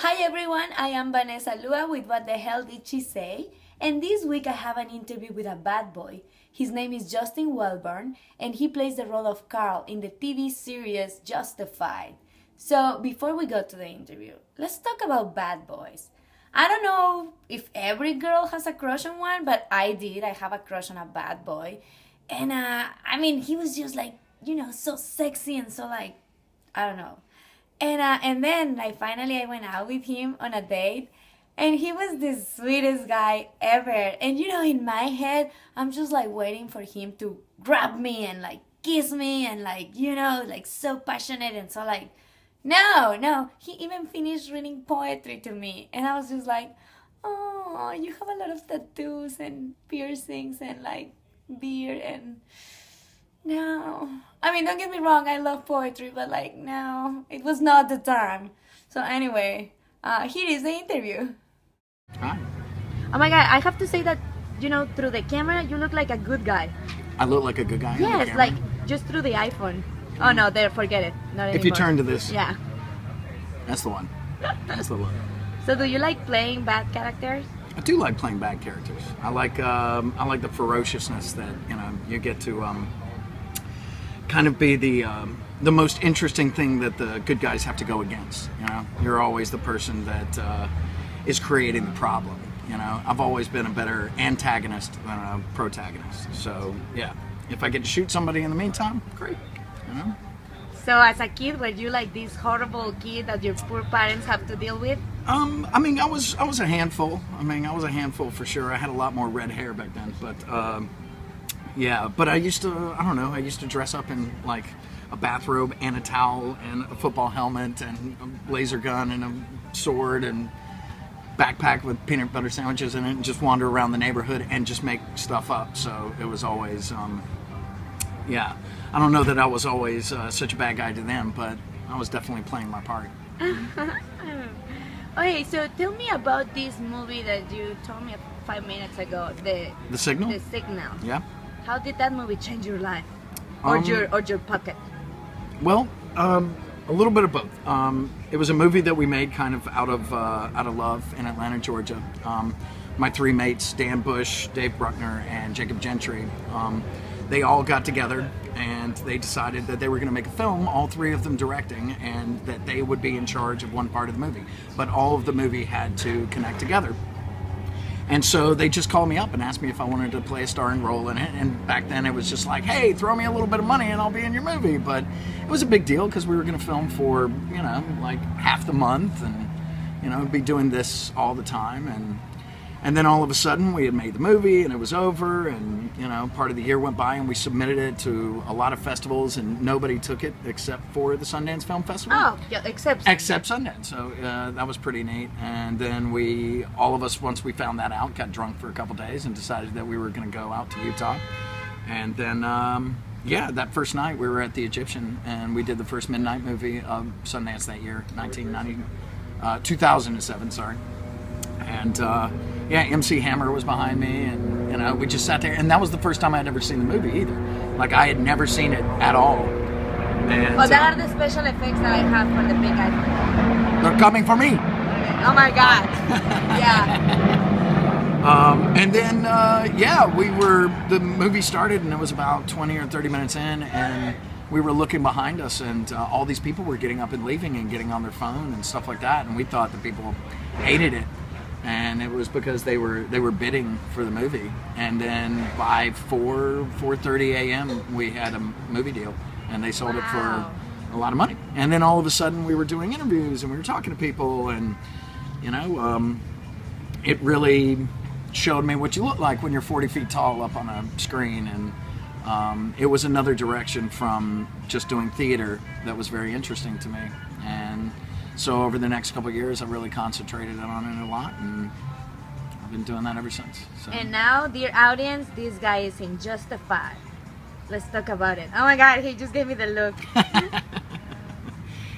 Hi everyone, I am Vanessa Lua with What the Hell Did She Say? And this week I have an interview with a bad boy. His name is Justin Welborn and he plays the role of Carl in the TV series Justified. So before we go to the interview, let's talk about bad boys. I don't know if every girl has a crush on one, but I did. I have a crush on a bad boy. And he was just like, so sexy and so like, I don't know. And then I went out with him on a date, and he was the sweetest guy ever. And in my head, I'm just like waiting for him to grab me and like kiss me and like so passionate and so like, no. He even finished reading poetry to me, and I was just like, oh, you have a lot of tattoos and piercings and like beard and. No. Don't get me wrong, I love poetry, but like, no, it was not the time. So anyway, here is the interview. Hi. Oh my god, I have to say that, through the camera, you look like a good guy. I look like a good guy? Yes, like, just through the iPhone. Oh no, there, forget it. Not anymore. If you turn to this. Yeah. That's the one. That's the one. So do you like playing bad characters? I do like playing bad characters. I like the ferociousness that, you get to, kind of be the most interesting thing that the good guys have to go against. You're always the person that is creating the problem. I've always been a better antagonist than a protagonist. So yeah, if I get to shoot somebody in the meantime, great. So as a kid, were you like this horrible kid that your poor parents have to deal with? I was a handful. I was a handful for sure. I had a lot more red hair back then, but. Yeah, but I used to dress up in like a bathrobe and a towel and a football helmet and a laser gun and a sword and backpack with peanut butter sandwiches in it and just wander around the neighborhood and just make stuff up. So it was always, yeah, I don't know that I was always such a bad guy to them, but I was definitely playing my part. Okay, so tell me about this movie that you told me 5 minutes ago, The Signal? The Signal. Yeah. How did that movie change your life, or your pocket? Well, a little bit of both. It was a movie that we made kind of out of love in Atlanta, Georgia. My three mates, Dan Bush, Dave Bruckner, and Jacob Gentry, they all got together and they decided that they were going to make a film, all three of them directing, and that they would be in charge of one part of the movie. But all of the movie had to connect together. And so they just called me up and asked me if I wanted to play a starring role in it. And back then it was just like, hey, throw me a little bit of money and I'll be in your movie. But it was a big deal because we were going to film for, like half the month and, be doing this all the time. And then all of a sudden we had made the movie and it was over and, part of the year went by and we submitted it to a lot of festivals and nobody took it except for the Sundance Film Festival. Oh, yeah, except Sundance. So that was pretty neat. And then all of us, once we found that out, got drunk for a couple days and decided that we were going to go out to Utah. And then, that first night we were at the Egyptian and we did the first midnight movie of Sundance that year, 2007, sorry. And MC Hammer was behind me, and we just sat there, and that was the first time I'd ever seen the movie either. Like I had never seen it at all. And, that are the special effects that I have for the big iPhone. They're coming for me. Oh my god! Yeah. And then the movie started, and it was about 20 or 30 minutes in, and we were looking behind us, and all these people were getting up and leaving and getting on their phone and stuff like that, and we thought the people hated it. And it was because they were bidding for the movie. And then by 4:30 a.m. we had a movie deal, and they sold it for a lot of money. And then all of a sudden we were doing interviews and we were talking to people, and it really showed me what you look like when you're 40 feet tall up on a screen. And it was another direction from just doing theater that was very interesting to me. And so over the next couple of years, I really concentrated on it a lot, and I've been doing that ever since. So. And now, dear audience, this guy is in Justified. Let's talk about it. Oh my God, he just gave me the look.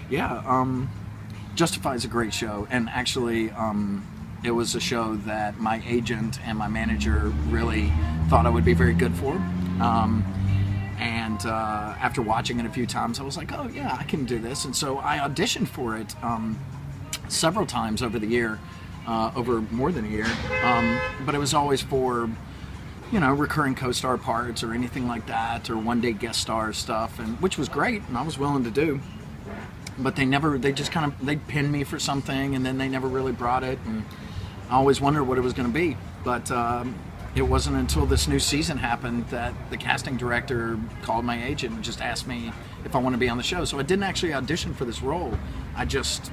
Yeah, Justified is a great show, and actually, it was a show that my agent and my manager really thought I would be very good for. And after watching it a few times, I was like, oh yeah, I can do this. And so I auditioned for it several times over the year, over more than a year, but it was always for, you know, recurring co-star parts or anything like that, or one-day guest star stuff, and which was great, and I was willing to do. But they just kind of, they'd pin me for something, and then they never really brought it, and I always wondered what it was going to be. But it wasn't until this new season happened that the casting director called my agent and just asked me if I want to be on the show. So I didn't actually audition for this role. I just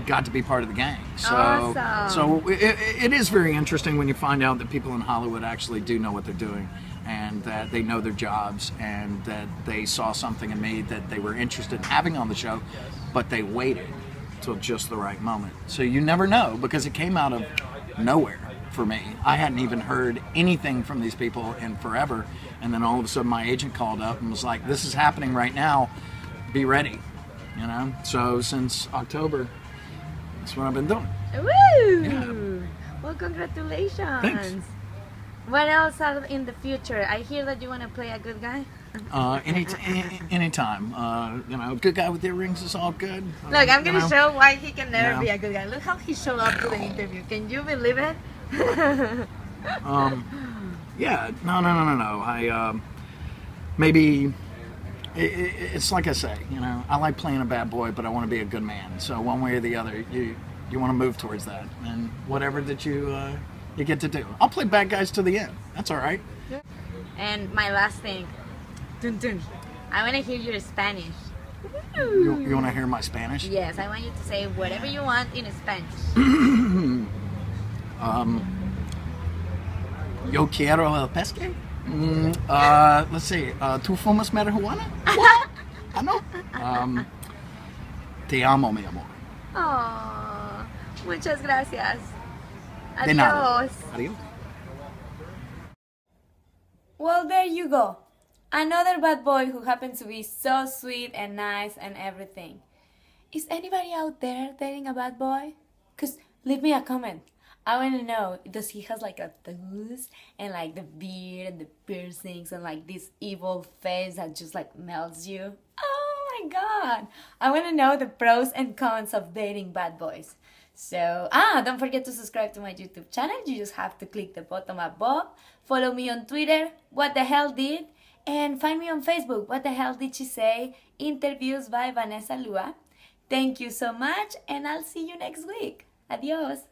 got to be part of the gang. So, awesome. So it is very interesting when you find out that people in Hollywood actually do know what they're doing, and that they know their jobs, and that they saw something in me that they were interested in having on the show, but they waited till just the right moment. So you never know, because it came out of nowhere for me. I hadn't even heard anything from these people in forever, and then all of a sudden my agent called up and was like, "This is happening right now, be ready." You know, so since October, that's what I've been doing. Woo! Yeah. Well, congratulations. Thanks. What else are in the future? I hear that you want to play a good guy. Anytime. You know, good guy with earrings is all good. Look, I'm gonna you know. show why he can never Yeah. be a good guy. Look how he showed up to the interview. Can you believe it? Yeah, no. Maybe it's like I say, you know, I like playing a bad boy, but I want to be a good man. So one way or the other, you want to move towards that, and whatever that you get to do. I'll play bad guys to the end. That's all right. And my last thing, dun dun. I want to hear your Spanish. You want to hear my Spanish? Yes, I want you to say whatever you want in Spanish. Yo quiero el pesque. Let's see. ¿Tú fumas marihuana? I know. Te amo, mi amor. Oh, muchas gracias. De nada. Adiós. Adiós. Well, there you go. Another bad boy who happens to be so sweet and nice and everything. Is anybody out there dating a bad boy? Cause leave me a comment. I want to know, does he has like a tattoos and like the beard and the piercings and like this evil face that just like melts you? Oh my god. I want to know the pros and cons of dating bad boys. So, don't forget to subscribe to my YouTube channel. You just have to click the button above. Follow me on Twitter, What the Hell Did, and find me on Facebook, What the Hell Did She Say? Interviews by Vanessa Lua. Thank you so much, and I'll see you next week. Adios.